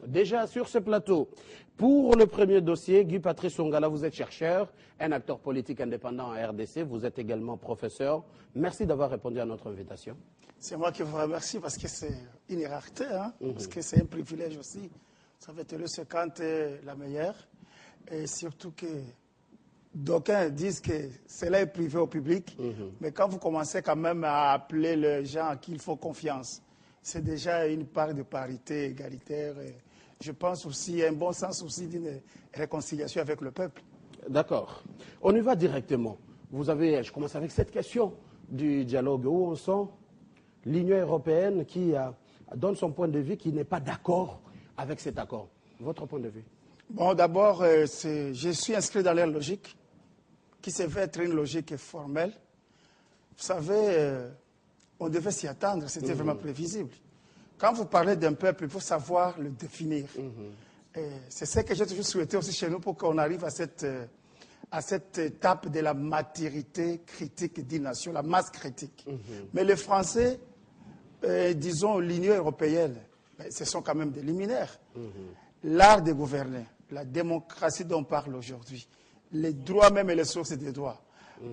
déjà sur ce plateau. Pour le premier dossier, Guy Patrice Songala, vous êtes chercheur, un acteur politique indépendant à RDC, vous êtes également professeur. Merci d'avoir répondu à notre invitation. C'est moi qui vous remercie parce que c'est une rareté, hein, parce que c'est un privilège aussi. Ça fait le secante la meilleure, et surtout que d'aucuns disent que cela est privé au public, mais quand vous commencez quand même à appeler les gens à qui il faut confiance, c'est déjà une part de parité égalitaire. Et je pense aussi un bon sens aussi d'une réconciliation avec le peuple. D'accord. On y va directement. Je commence avec cette question du dialogue où on sent l'Union européenne qui donne son point de vue, qui n'est pas d'accord avec cet accord. Votre point de vue? Bon, d'abord, je suis inscrit dans leur logique, qui se veut être une logique formelle. Vous savez, on devait s'y attendre, c'était vraiment prévisible. Quand vous parlez d'un peuple, il faut savoir le définir. C'est ce que j'ai toujours souhaité aussi chez nous pour qu'on arrive à cette étape de la maturité critique d'une nation, la masse critique. Mais les Français, disons l'Union européenne, ce sont quand même des liminaires. L'art de gouverner, la démocratie dont on parle aujourd'hui, les droits même et les sources des droits,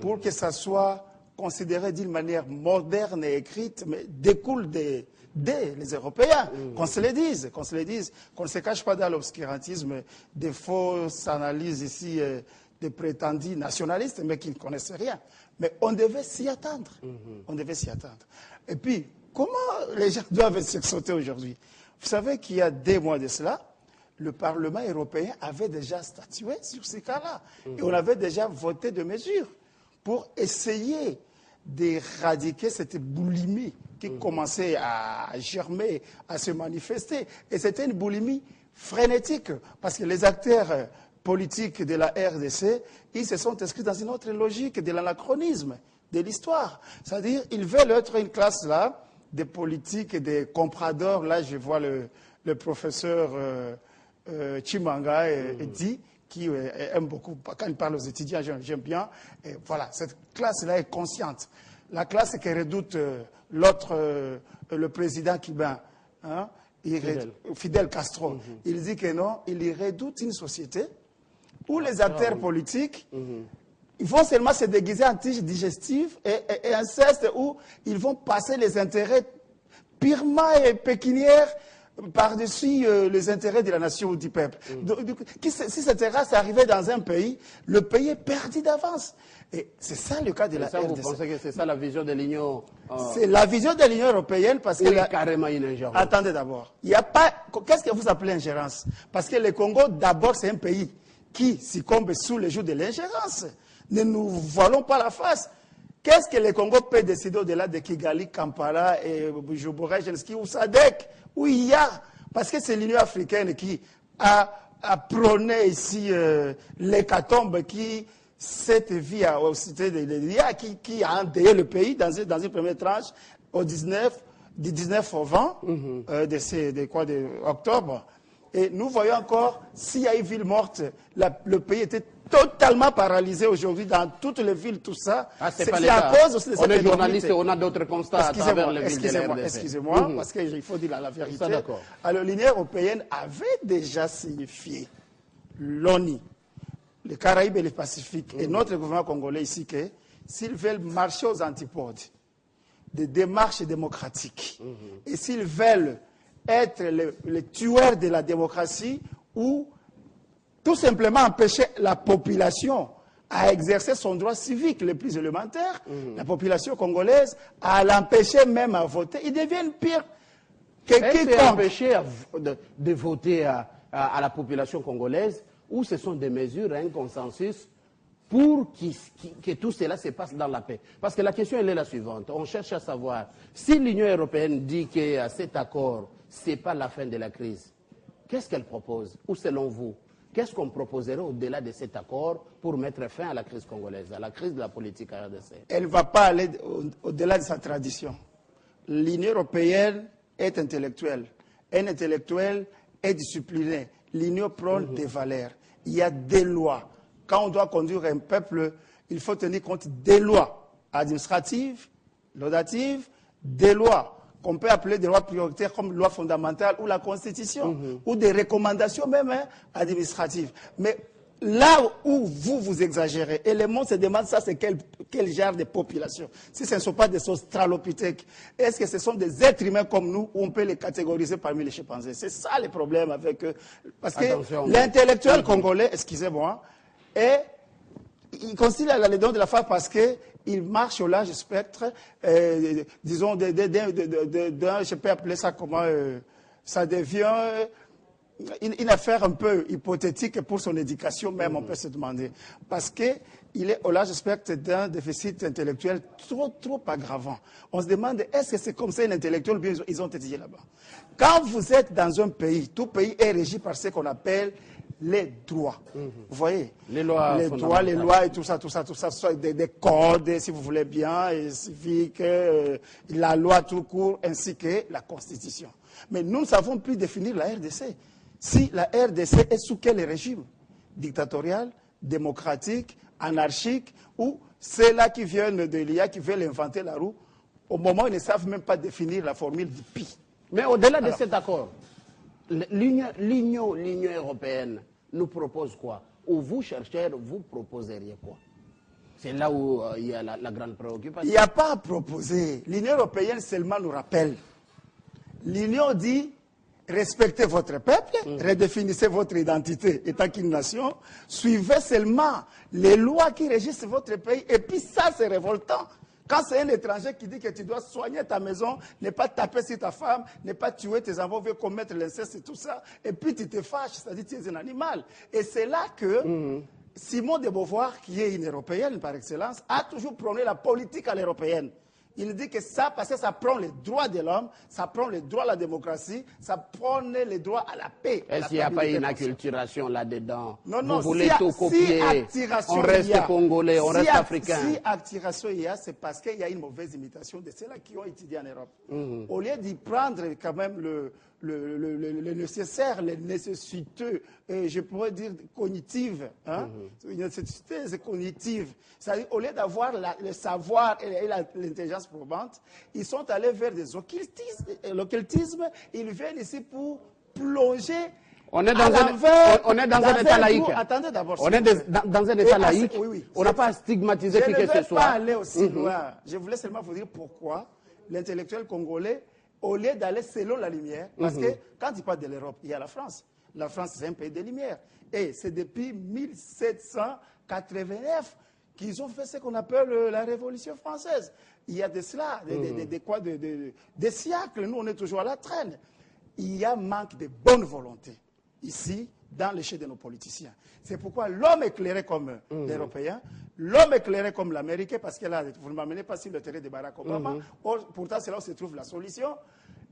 pour que ça soit considéré d'une manière moderne et écrite, mais découle des les Européens, qu'on se le dise, qu'on ne se cache pas dans l'obscurantisme des fausses analyses ici des prétendus nationalistes, mais qui ne connaissent rien. Mais on devait s'y attendre. On devait s'y attendre. Et puis, comment les gens doivent se sauter aujourd'hui? Vous savez qu'il y a 2 mois de cela, le Parlement européen avait déjà statué sur ces cas-là. Et on avait déjà voté des mesures pour essayer d'éradiquer cette boulimie qui commençait à germer, à se manifester. Et c'était une boulimie frénétique, parce que les acteurs politiques de la RDC, ils se sont inscrits dans une autre logique de l'anachronisme de l'histoire. C'est-à-dire, ils veulent être une classe là, des politiques et des compradors. Là, je vois le professeur Chimanga dit, qui aime beaucoup, quand il parle aux étudiants, j'aime bien. Et voilà, cette classe-là est consciente. La classe qui redoute l'autre, le président cubain, hein, Fidel Castro. Il dit que non, il redoute une société où les acteurs politiques ils vont seulement se déguiser en tige digestive et inceste, où ils vont passer les intérêts purement et pécuniaires par-dessus les intérêts de la nation ou du peuple. Si cette race arrivait dans un pays, le pays est perdu d'avance. Et c'est ça le cas de la RDC. Vous pensez que c'est ça la vision de l'Union C'est la vision de l'Union européenne parce que... Oui, carrément une ingérence. Attendez d'abord. Il n'y a pas... Qu'est-ce que vous appelez ingérence? Parce que le Congo, d'abord, c'est un pays qui succombe sous le joug de l'ingérence. Ne nous voilons pas la face. Qu'est-ce que le Congo peut décider au-delà de Kigali, Kampala et Bujumbura, Zelensky ou Sadek, où il y a, parce que c'est l'Union africaine qui a prôné ici l'hécatombe, qui cette vie au cité de l'IA, qui a endeuillé le pays dans une première tranche du 19 au 20 de octobre. Et nous voyons encore, s'il y a une ville morte, le pays était totalement paralysé aujourd'hui dans toutes les villes, tout ça. C'est à cause aussi de cette énormité. On est journaliste et on a d'autres constats à travers les villes de la RDC. Excusez-moi, parce qu'il faut dire la vérité. Alors l'Union européenne avait déjà signifié l'ONU, les Caraïbes et le Pacifique, et notre gouvernement congolais ici, que s'ils veulent marcher aux antipodes des démarches démocratiques, et s'ils veulent être les tueurs de la démocratie, ou tout simplement empêcher la population à exercer son droit civique le plus élémentaire, la population congolaise, à l'empêcher même à voter, ils deviennent pires que quiconque. Empêcher de voter à la population congolaise, ou ce sont des mesures, un consensus pour que tout cela se passe dans la paix. Parce que la question, elle est la suivante. On cherche à savoir, si l'Union européenne dit que cet accord, ce n'est pas la fin de la crise, qu'est-ce qu'elle propose? Ou selon vous, qu'est-ce qu'on proposerait au-delà de cet accord pour mettre fin à la crise congolaise, à la crise de la politique RDC? Elle ne va pas aller au-delà de sa tradition. L'Union européenne est intellectuelle. Un intellectuel est discipliné. L'Union prône des valeurs. Il y a des lois. Quand on doit conduire un peuple, il faut tenir compte des lois administratives, laudatives, des lois qu'on peut appeler des lois prioritaires comme loi fondamentale ou la Constitution, ou des recommandations même administratives. Mais là où vous exagérez, et le monde se demande ça, c'est quel genre de population. Si ce ne sont pas des australopithèques, est-ce que ce sont des êtres humains comme nous, où on peut les catégoriser parmi les chimpanzés? C'est ça le problème avec eux. Parce que l'intellectuel congolais, excusez-moi, il considère les dons de la femme parce qu'il marche au large spectre, disons, je peux appeler ça comment, ça devient une affaire un peu hypothétique pour son éducation même, on peut se demander. Parce qu'il est au large spectre d'un déficit intellectuel trop aggravant. On se demande, est-ce que c'est comme ça un intellectuel ou bien ils ont étudié là-bas? Quand vous êtes dans un pays, tout pays est régi par ce qu'on appelle les droits. Vous voyez? Les lois et tout ça, soit des codes, si vous voulez bien, et civiques, la loi tout court, ainsi que la Constitution. Mais nous ne savons plus définir la RDC. Si la RDC est sous quel régime? Dictatorial, démocratique, anarchique, ou ceux-là qui viennent de l'IA, qui veulent inventer la roue, au moment où ils ne savent même pas définir la formule du PI. Mais au-delà de cet accord, l'Union européenne nous propose quoi? Ou vous, chercheurs, vous proposeriez quoi? C'est là où il y a la grande préoccupation. Il n'y a pas à proposer. L'Union européenne seulement nous rappelle. L'Union dit, respectez votre peuple, redéfinissez votre identité étant qu'une nation, suivez seulement les lois qui régissent votre pays, et puis ça c'est révoltant. Quand c'est un étranger qui dit que tu dois soigner ta maison, ne pas taper sur ta femme, ne pas tuer tes enfants, veut commettre l'inceste et tout ça, et puis tu te fâches, c'est-à-dire tu es un animal. Et c'est là que Simone de Beauvoir, qui est une européenne par excellence, a toujours prôné la politique à l'européenne. Il dit que ça, parce que ça prend les droits de l'homme, ça prend les droits à la démocratie, ça prend les droits à la paix. Est-ce qu'il n'y a pas une acculturation là-dedans? Non, vous voulez tout copier, on reste congolais, on reste africain. Si actiration il y a, c'est parce qu'il y a une mauvaise imitation de ceux-là qui ont étudié en Europe. Au lieu d'y prendre quand même le nécessaire, les nécessiteux, je pourrais dire cognitives, une nécessité cognitive. C'est-à-dire, au lieu d'avoir le savoir et l'intelligence probante, ils sont allés vers l'occultisme, ils viennent ici pour plonger. On est dans un état laïque. Attendez d'abord. On est dans un état laïque. Oui. On n'a pas à stigmatiser qui que ce soit. Je ne vais pas aller aussi loin. Je voulais seulement vous dire pourquoi l'intellectuel congolais, au lieu d'aller selon la lumière, parce que quand il parle de l'Europe, il y a la France. La France, c'est un pays de lumière. Et c'est depuis 1789 qu'ils ont fait ce qu'on appelle la Révolution française. Il y a de cela, des siècles. Nous, on est toujours à la traîne. Il y a manque de bonne volonté ici, dans l'échelle de nos politiciens. C'est pourquoi l'homme éclairé comme l'Européen, l'homme éclairé comme l'Américain, parce que là, vous ne m'amenez pas sur le terrain de Barack Obama, pourtant c'est là où se trouve la solution.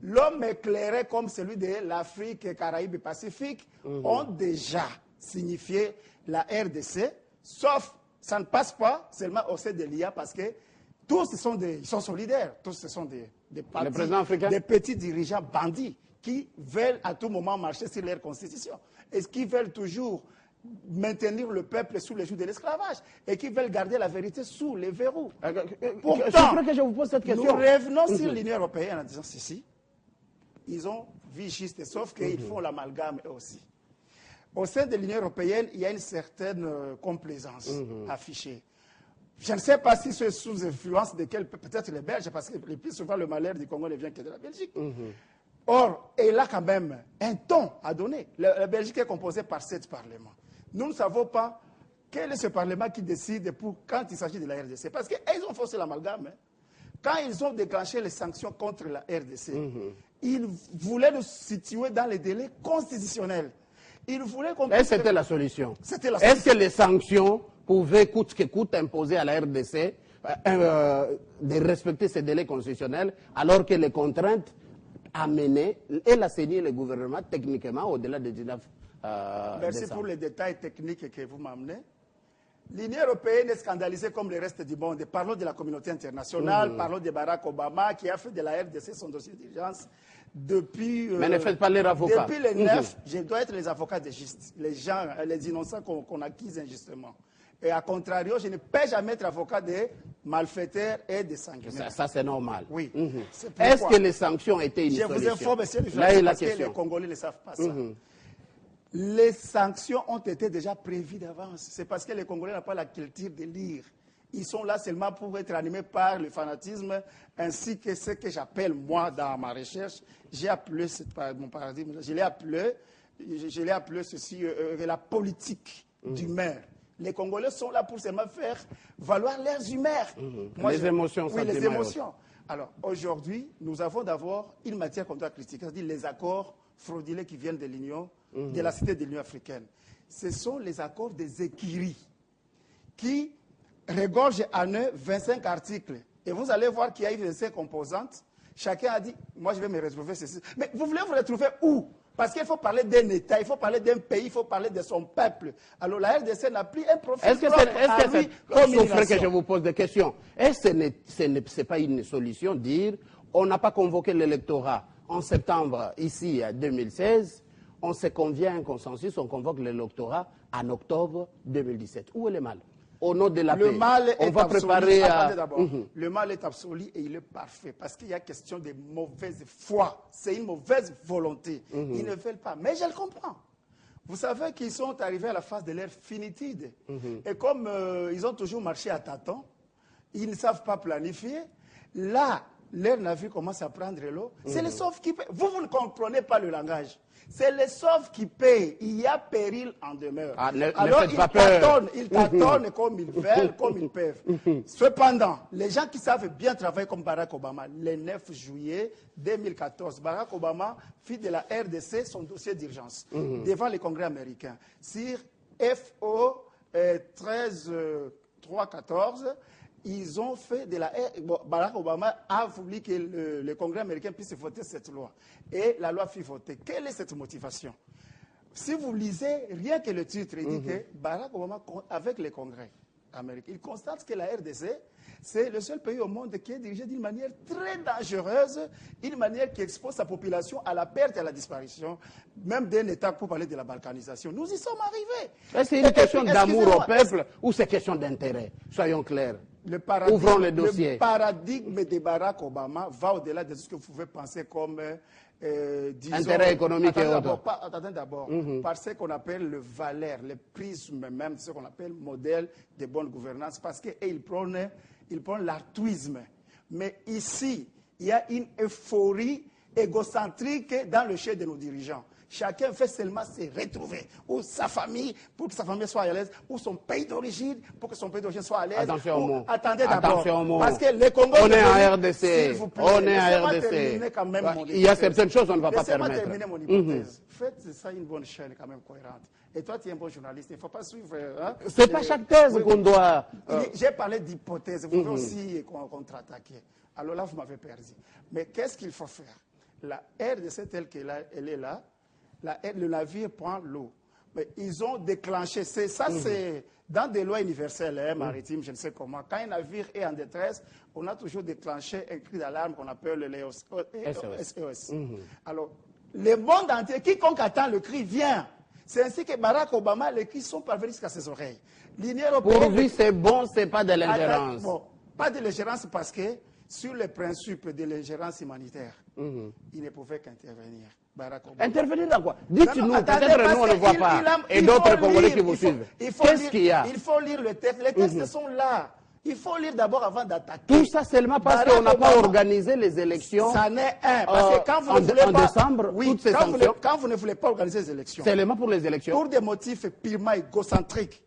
L'homme éclairé comme celui de l'Afrique, Caraïbes et Pacifique ont déjà signifié la RDC, sauf ça ne passe pas seulement au sein de l'IA parce que tous ils sont solidaires, tous ce sont des petits dirigeants bandits qui veulent à tout moment marcher sur leur constitution et qui veulent toujours maintenir le peuple sous les jougs de l'esclavage et qui veulent garder la vérité sous les verrous. Pourtant, que je vous pose cette question. Nous revenons sur l'Union européenne en disant ceci. Ils ont vu juste, sauf qu'ils font l'amalgame eux aussi. Au sein de l'Union européenne, il y a une certaine complaisance affichée. Je ne sais pas si c'est sous influence de peut-être les Belges, parce que le plus souvent le malheur du Congo ne vient que de la Belgique. Or, il a quand même un ton à donner. La Belgique est composée par 7 parlements. Nous ne savons pas quel est ce parlement qui décide quand il s'agit de la RDC. Parce qu'ils ont forcé l'amalgame. Quand ils ont déclenché les sanctions contre la RDC, ils voulaient nous situer dans les délais constitutionnels. Ils voulaient qu'on... Et c'était la solution. C'était la solution. Est-ce que les sanctions pouvaient, coûte que coûte, imposer à la RDC de respecter ces délais constitutionnels, alors que les contraintes amenaient, elle a saigné le gouvernement techniquement au-delà de 19 Merci décembre. pour les détails techniques que vous m'amenez. L'Union européenne est scandalisée comme le reste du monde. Parlons de la communauté internationale, parlons de Barack Obama qui a fait de la RDC son dossier d'urgence depuis... Mais ne faites pas les avocats. Depuis les 9, je dois être les avocats des justes, les gens, les innocents qu'on accuse injustement. Et à contrario, je ne peux jamais être avocat des malfaiteurs et des sanguinaires. Ça c'est normal. Oui. Est-ce que les sanctions étaient une solution? Je vous informe, monsieur le journaliste, parce que les Congolais ne savent pas ça. Les sanctions ont été déjà prévues d'avance. C'est parce que les Congolais n'ont pas la culture de lire. Ils sont là seulement pour être animés par le fanatisme, ainsi que ce que j'appelle, moi, dans ma recherche, j'ai appelé mon paradigme, je l'ai appelé ceci, la politique du maire. Les Congolais sont là pour seulement faire valoir leurs humeurs. Les émotions. Oui, les émotions. Alors, aujourd'hui, nous avons d'abord une matière qu'on doit critiquer, c'est-à-dire les accords frauduleux qui viennent de l'Union, de la cité de l'Union africaine. Ce sont les accords des écuries qui regorgent en eux 25 articles. Et vous allez voir qu'il y a eu 25 composantes. Chacun a dit, moi je vais me retrouver ceci. Mais vous voulez vous retrouver où? Parce qu'il faut parler d'un État, il faut parler d'un pays, il faut parler de son peuple. Alors la RDC n'a plus un profil Est-ce que c'est que je vous pose des questions? Est-ce que ce n'est pas une solution de dire on n'a pas convoqué l'électorat en septembre, ici, 2016, on se convient un consensus, on convoque l'électorat en octobre 2017. Où est le mal? Au nom de la paix. On va préparer à... Le mal est absolu et il est parfait parce qu'il y a question de mauvaise foi. C'est une mauvaise volonté. Ils ne veulent pas. Mais je le comprends. Vous savez qu'ils sont arrivés à la phase de leur finitude. Et comme ils ont toujours marché à tâtons, ils ne savent pas planifier. Là, leur navire commence à prendre l'eau. C'est les sauves qui paient. Vous ne comprenez pas le langage. C'est les sauves qui payent. Il y a péril en demeure. Alors, ils tâtonnent comme ils veulent, comme ils peuvent. Cependant, les gens qui savent bien travailler comme Barack Obama, le 9 juillet 2014, Barack Obama fit de la RDC son dossier d'urgence devant le Congrès américain. Sur FO 13314, ils ont fait de la... Barack Obama a voulu que le Congrès américain puisse voter cette loi. Et la loi fut votée. Quelle est cette motivation? Si vous lisez rien que le titre, il dit que Barack Obama, avec le Congrès américain, il constate que la RDC, c'est le seul pays au monde qui est dirigé d'une manière très dangereuse, une manière qui expose sa population à la perte et à la disparition, même d'un État pour parler de la balkanisation. Nous y sommes arrivés. C'est une question d'amour au peuple ou c'est question d'intérêt? Soyons clairs. Ouvrons le dossier. Le paradigme de Barack Obama va au-delà de ce que vous pouvez penser comme disons, intérêt économique et autres. Attendez d'abord, par ce qu'on appelle le valeur, le prisme même, ce qu'on appelle modèle de bonne gouvernance, parce qu'ils prônent l'altruisme. Mais ici, il y a une euphorie égocentrique dans le chef de nos dirigeants. Chacun fait seulement se retrouver, ou sa famille, pour que sa famille soit à l'aise, ou son pays d'origine, pour que son pays d'origine soit à l'aise. Attention aux mots. Attendez d'abord. Parce que les Congolais... On est en RDC. S'il vous plaît, on est en RDC. Quand même il y a certaines choses qu'on ne va pas permettre. Laissez-moi terminer mon hypothèse. Faites ça une bonne chaîne quand même cohérente. Et toi, tu es un bon journaliste. Il ne faut pas suivre... Hein, c'est pas chaque thèse qu'on doit... J'ai parlé d'hypothèse. Vous pouvez aussi contre-attaquer. Alors là, vous m'avez perdu. Mais qu'est-ce qu'il faut faire? La RDC telle qu'elle est là, le navire prend l'eau. Mais ils ont déclenché, c'est dans des lois universelles maritimes, je ne sais comment. Quand un navire est en détresse, on a toujours déclenché un cri d'alarme qu'on appelle le SOS. Alors, le monde entier, quiconque attend le cri vient. C'est ainsi que Barack Obama, les cris sont parvenus jusqu'à ses oreilles. Pour lui, c'est bon, c'est pas de l'ingérence. Bon, pas de l'ingérence parce que sur le principe de l'ingérence humanitaire, il ne pouvait qu'intervenir. Intervenir dans quoi? Dites-nous, peut-être nous on ne voit pas, et d'autres Congolais qui vous suivent. Qu'est-ce qu'il y a? Il faut lire le texte. Les textes sont là. Il faut lire d'abord avant d'attaquer. Tout ça seulement parce qu'on n'a pas organisé les élections. Ça n'est un. Parce que quand vous ne voulez en pas, décembre, toutes ces sanctions. Quand vous ne voulez pas organiser les élections. Seulement pour les élections. Pour des motifs purement égocentriques,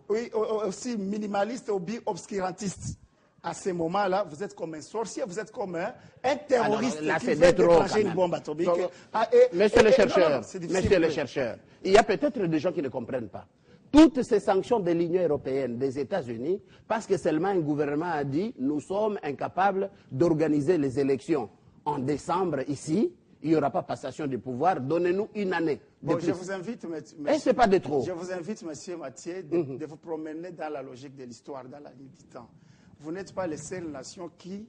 oui, aussi minimalistes ou obscurantistes. À ce moment-là, vous êtes comme un sorcier, vous êtes comme un terroriste qui veut déclencher une bombe atomique. Messieurs les chercheurs, il y a peut-être des gens qui ne comprennent pas. Toutes ces sanctions de l'Union européenne, des États-Unis, parce que seulement un gouvernement a dit nous sommes incapables d'organiser les élections en décembre ici, il n'y aura pas passation de pouvoir, donnez-nous une année. Bon, je vous invite, c'est pas de trop. Je vous invite, monsieur Mathieu, de vous promener dans la logique de l'histoire, dans la ligne du temps. Vous n'êtes pas les seules nations qui,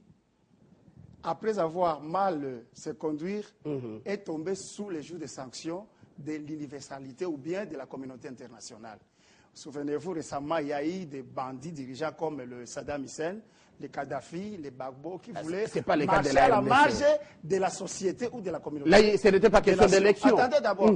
après avoir mal se conduire, est tombée sous les joues des sanctions de l'universalité ou bien de la communauté internationale. Souvenez-vous, récemment, il y a eu des bandits dirigeants comme le Saddam Hussein, les Kadhafi, les Gbagbo, qui voulaient marcher à la marge de la société ou de la communauté. Là, ce n'était pas question d'élection. Attendez d'abord.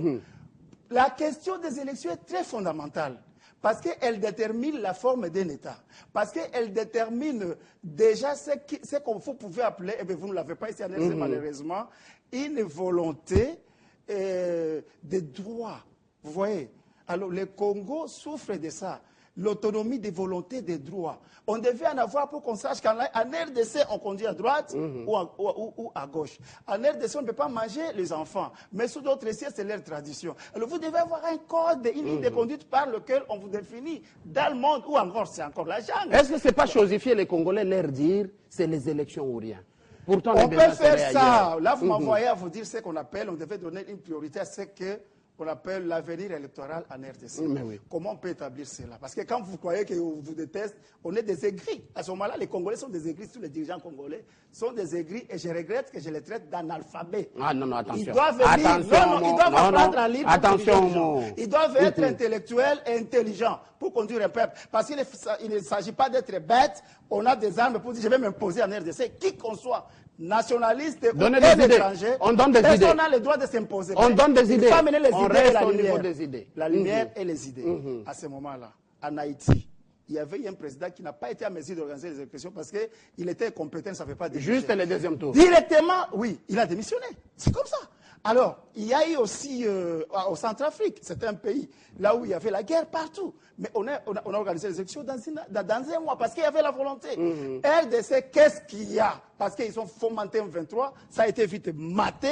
La question des élections est très fondamentale. Parce qu'elle détermine la forme d'un État. Parce qu'elle détermine déjà ce qu'on pouvait appeler, et bien vous ne l'avez pas ici à RDC malheureusement, une volonté de droit. Vous voyez? Alors le Congo souffre de ça. L'autonomie des volontés des droits. On devait en avoir pour qu'on sache qu'en RDC, on conduit à droite ou à gauche. En RDC, on ne peut pas manger les enfants. Mais sous d'autres sièges, c'est leur tradition. Alors vous devez avoir un code, une ligne de conduite par lequel on vous définit dans le monde ou encore, c'est encore la jungle. Est-ce que ce n'est pas chosifier les Congolais, leur dire c'est les élections ou rien? Pourtant, on peut faire ça. Là, vous m'envoyez à vous dire ce qu'on appelle, on devait donner une priorité à ce qu'on appelle l'avenir électoral en RDC. Oui. Comment on peut établir cela? Parce que quand vous croyez qu'on vous déteste, on est des aigris. À ce moment-là, les Congolais sont des aigris, tous les dirigeants congolais sont des aigris et je regrette que je les traite d'analphabètes. Ah non, attention. Ils doivent venir, ils doivent apprendre à lire. Attention. Ils doivent être intellectuels et intelligents pour conduire un peuple. Parce qu'il ne s'agit pas d'être bête, on a des armes pour dire je vais m'imposer en RDC, qui qu'on soit. Nationaliste ou étranger, on donne des idées. Personne n'a le droit de s'imposer. On donne des idées. Il faut amener les idées et la lumière. Des idées. La lumière et les idées. À ce moment-là, en Haïti, il y avait un président qui n'a pas été à mesure d'organiser les élections parce qu'il était incompétent, il ne savait pas démissionner. Juste le deuxième tour. Directement, oui, il a démissionné. C'est comme ça. Alors, il y a eu aussi au Centrafrique, c'est un pays là où il y avait la guerre partout. Mais on a organisé les élections dans un mois parce qu'il y avait la volonté. RDC, qu'est-ce qu'il y a? Parce qu'ils ont fomenté un 23, ça a été vite maté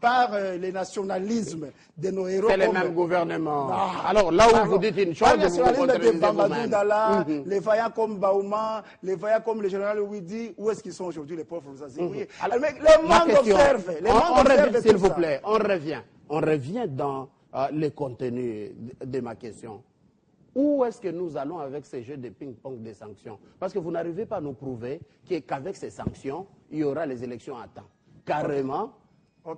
par les nationalismes de nos héros. C'est le même gouvernement. Alors là où vous dites une chose, le nationalisme de Bambadou Dalla, les vaillants comme Baouma, les vaillants comme le général Ouidi, où est-ce qu'ils sont aujourd'hui les pauvres Zazie? Alors, le monde observe. On revient, s'il vous plaît, on revient dans le contenu de ma question. Où est-ce que nous allons avec ces jeux de ping-pong des sanctions? Parce que vous n'arrivez pas à nous prouver qu'avec ces sanctions, il y aura les élections à temps. Carrément,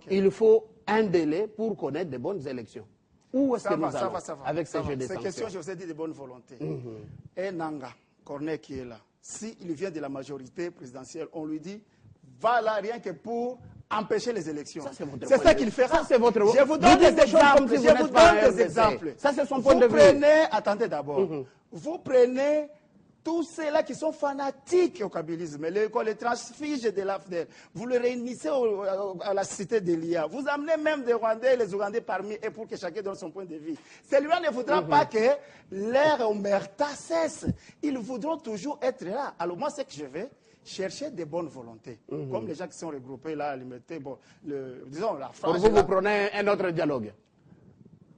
il faut un délai pour connaître de bonnes élections. Où est-ce que nous allons avec ces jeux de sanctions? Ces questions, je vous ai dit de bonne volonté. Et Nanga, Corneille qui est là, s'il vient de la majorité présidentielle, on lui dit, va là rien que pour empêcher les élections. C'est ça qu'il fera. Ça, c'est votre... Je vous donne des exemples. Si je vous donne des exemples. Ça, c'est son point de vue. Attendez d'abord. Vous prenez tous ceux-là qui sont fanatiques au kabylisme, les transfuges de l'AFDEL, vous les réunissez à la cité d'Elia. Vous amenez même des Rwandais et les Ougandais parmi eux pour que chacun donne son point de vue. Celui-là ne voudra pas que leur omerta cesse. Ils voudront toujours être là. Alors moi, c'est que je vais chercher des bonnes volontés. Comme les gens qui sont regroupés là à l'IMT, bon, disons la France. Pour vous, vous prenez un autre dialogue.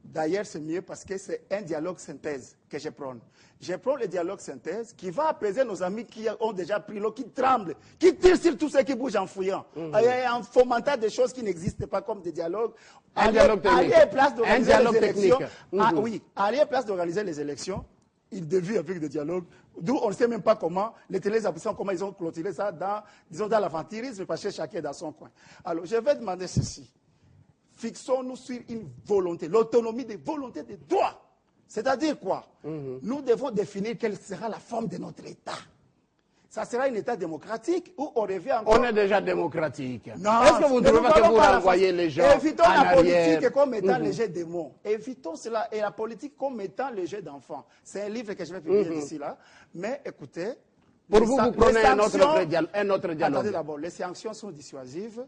D'ailleurs, c'est mieux parce que c'est un dialogue synthèse que je prends. Je prends le dialogue synthèse qui va apaiser nos amis qui ont déjà pris l'eau, qui tremblent, qui tirent sur tous ceux qui bougent en fouillant, en fomentant des choses qui n'existent pas comme des dialogues. Un dialogue technique. Un dialogue technique. Oui, aller à place d'organiser les élections, ils dévient avec des dialogues, d'où on ne sait même pas comment, les télévisions, comment ils ont clôturé ça dans l'aventurisme, parce que chacun est dans son coin. Alors, je vais demander ceci. Fixons-nous sur une volonté, l'autonomie des volontés des droits. C'est-à-dire quoi? Nous devons définir quelle sera la forme de notre État. Ça sera un État démocratique ou on revient encore... On est déjà démocratique. Non, est-ce que vous ne trouvez pas que vous renvoyez les gens Évitons la politique comme étant le jeu des mots. Évitons cela et la politique comme étant le jeu d'enfants. C'est un livre que je vais publier d'ici là. Mais écoutez... Pour vous prenez un autre dialogue. Attendez d'abord, les sanctions sont dissuasives.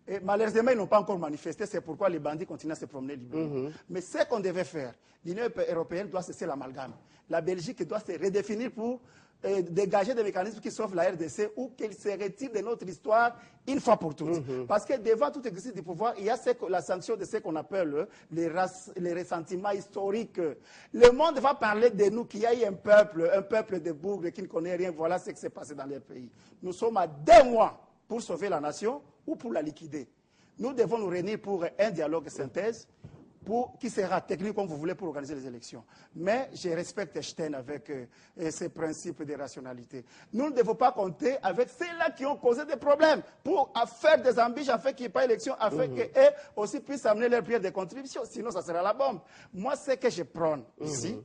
Et malheureusement, ils n'ont pas encore manifesté, c'est pourquoi les bandits continuent à se promener librement. Mais ce qu'on devait faire, l'Union européenne doit cesser l'amalgame. La Belgique doit se redéfinir pour dégager des mécanismes qui sauvent la RDC ou qu'elle se retire de notre histoire une fois pour toutes. Parce que devant tout exercice du pouvoir, il y a la sanction de ce qu'on appelle les ressentiments historiques. Le monde va parler de nous, qu'il y a eu un peuple de bougres qui ne connaît rien. Voilà ce qui s'est passé dans les pays. Nous sommes à 2 mois pour sauver la nation ou pour la liquider. Nous devons nous réunir pour un dialogue synthèse qui sera technique comme vous voulez pour organiser les élections. Mais je respecte Stein avec ses principes de rationalité. Nous ne devons pas compter avec ceux-là qui ont causé des problèmes pour faire des ambitions, afin qu'il n'y ait pas d'élection, afin qu'eux aussi puissent amener leur pierre de contribution. Sinon, ça sera la bombe. Moi, ce que je prends ici,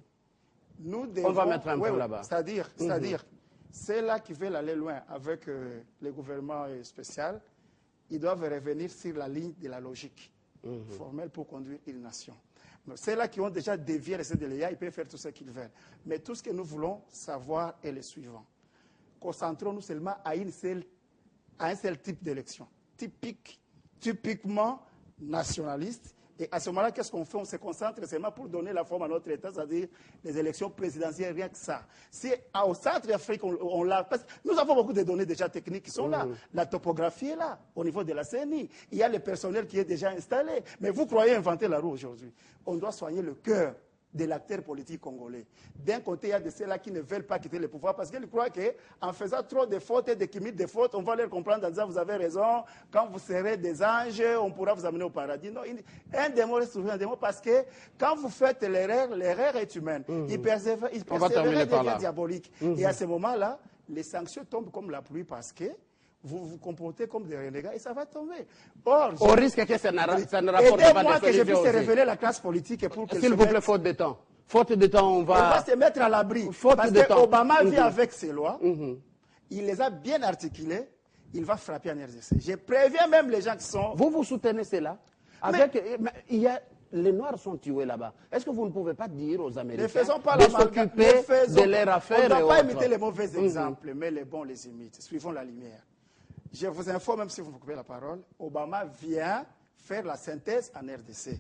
nous devons... On va mettre un peu là-bas. C'est-à-dire, c'est là qui veulent aller loin avec le gouvernement spécial. Ils doivent revenir sur la ligne de la logique formelle pour conduire une nation. C'est là qui ont déjà dévié les CDLA, ils peuvent faire tout ce qu'ils veulent. Mais tout ce que nous voulons savoir est le suivant. Concentrons-nous seulement à un seul type d'élection, typiquement nationaliste. Et à ce moment-là, qu'est-ce qu'on fait? On se concentre seulement pour donner la forme à notre État, c'est-à-dire les élections présidentielles, rien que ça. Si au Centre-Afrique, on l'a... Nous avons beaucoup de données déjà techniques qui sont là. La topographie est là, au niveau de la CENI. Il y a le personnel qui est déjà installé. Mais vous croyez inventer la roue aujourd'hui. On doit soigner le cœur de l'acteur politique congolais. D'un côté, il y a de ceux-là qui ne veulent pas quitter le pouvoir parce qu'ils croient qu'en faisant trop de fautes et de limites de fautes, on va leur comprendre en disant vous avez raison, quand vous serez des anges, on pourra vous amener au paradis. Non, un démon reste toujours un démon parce que quand vous faites l'erreur est humaine. Il persévère et devient diabolique. Et à ce moment-là, les sanctions tombent comme la pluie parce que vous vous comportez comme des renégats et ça va tomber. Or, au risque que ça ne rapporte pas de solution que je puisse révéler la classe politique pour que s'il vous plaît, faute de temps. Faute de temps, on va se mettre à l'abri. Parce que Obama vit avec ses lois. Il les a bien articulées. Il va frapper en RDC. Je préviens même les gens qui sont... Vous soutenez cela? Il y a... Les Noirs sont tués là-bas. Est-ce que vous ne pouvez pas dire aux Américains de s'occuper de leurs affaires? On ne doit pas imiter les mauvais exemples, mais les bons les imitent. Suivons la lumière. Je vous informe, même si vous me coupez la parole, Obama vient faire la synthèse en RDC.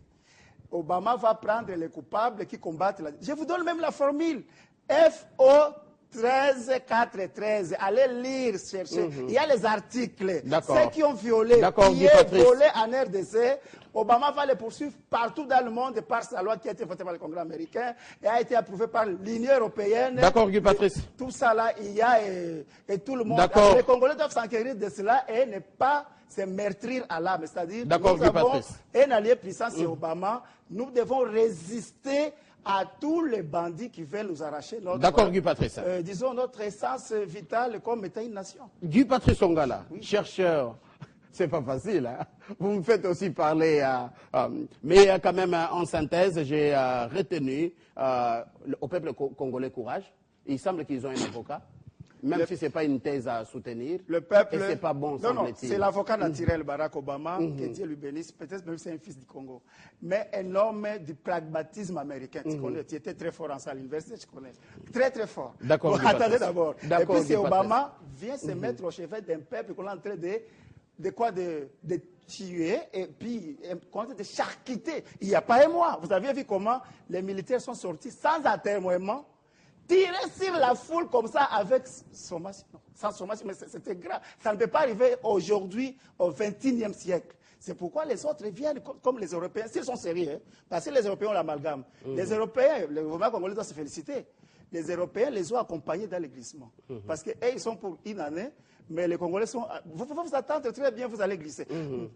Obama va prendre les coupables qui combattent la... Je vous donne même la formule. FO 13413. Allez lire, chercher. Il y a les articles. Ceux qui ont violé, qui est volé en RDC, Obama va les poursuivre partout dans le monde par sa loi qui a été votée par le Congrès américain et a été approuvée par l'Union européenne. D'accord, Guy Patrice. Tout ça là, il y a et tout le monde. Les Congolais doivent s'enquérir de cela et ne pas se meurtrir à l'âme. C'est-à-dire, nous avons un allié puissant, c'est Obama. Nous devons résister à tous les bandits qui veulent nous arracher notre essence vitale comme étant une nation. Guy Patrice Ongala, chercheur, c'est pas facile, hein? Vous me faites aussi parler, mais quand même en synthèse, j'ai retenu au peuple congolais courage. Il semble qu'ils ont un avocat. Même si ce n'est pas une thèse à soutenir, le peuple, et ce n'est pas bon, semble-t-il. C'est l'avocat naturel Barack Obama, que Dieu lui bénisse, peut-être même c'est un fils du Congo, mais un homme du pragmatisme américain. Tu connais, tu étais très fort en ça à l'université, je connais. Très, très fort. D'accord. Attendez d'abord. Et puis c'est Obama vient se mettre au chevet d'un peuple qu'on est en train de tuer et puis de charcuter. Il n'y a pas un mois. Vous avez vu comment les militaires sont sortis sans atermoiement, tirer sur la foule comme ça avec sommation. Non, sans sommation, mais c'était grave. Ça ne peut pas arriver aujourd'hui, au XXIe siècle. C'est pourquoi les autres viennent comme les Européens, s'ils sont sérieux, parce que les Européens ont l'amalgame. Les Européens, le gouvernement congolais doit se féliciter. Les Européens les ont accompagnés dans le glissement. Parce qu'eux, ils sont pour une année, mais les Congolais sont... Vous pouvez vous attendre très bien, vous allez glisser.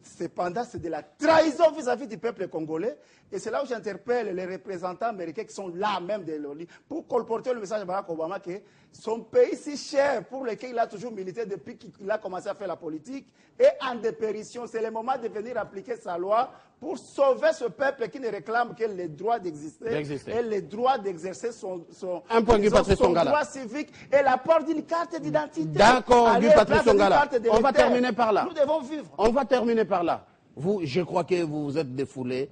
Cependant, c'est de la trahison vis-à-vis du peuple congolais. Et c'est là où j'interpelle les représentants américains qui sont là même de l'ONU pour colporter le message de Barack Obama que son pays si cher, pour lequel il a toujours milité depuis qu'il a commencé à faire la politique, est en dépérition. C'est le moment de venir appliquer sa loi pour sauver ce peuple qui ne réclame que le droit d'exister et le droit d'exercer son droit civique et l'apport d'une carte d'identité. D'accord, Guy Patrice Ongala. On va terminer par là. Nous devons vivre. On va terminer par là. Je crois que vous vous êtes défoulé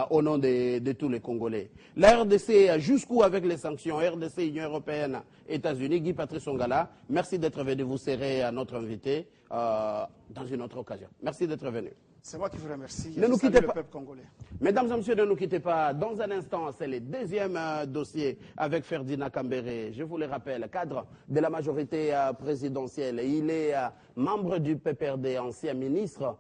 au nom de tous les Congolais. La RDC, jusqu'où avec les sanctions? RDC, Union européenne, États-Unis. Guy Patrice Ongala, merci d'être venu. Vous serez notre invité dans une autre occasion. Merci d'être venu. C'est moi qui vous remercie. Ne nous quittez pas. Le peuple congolais. Mesdames et messieurs, ne nous quittez pas. Dans un instant, c'est le deuxième dossier avec Ferdinand Kambere. Je vous le rappelle, cadre de la majorité présidentielle. Il est membre du PPRD, ancien ministre.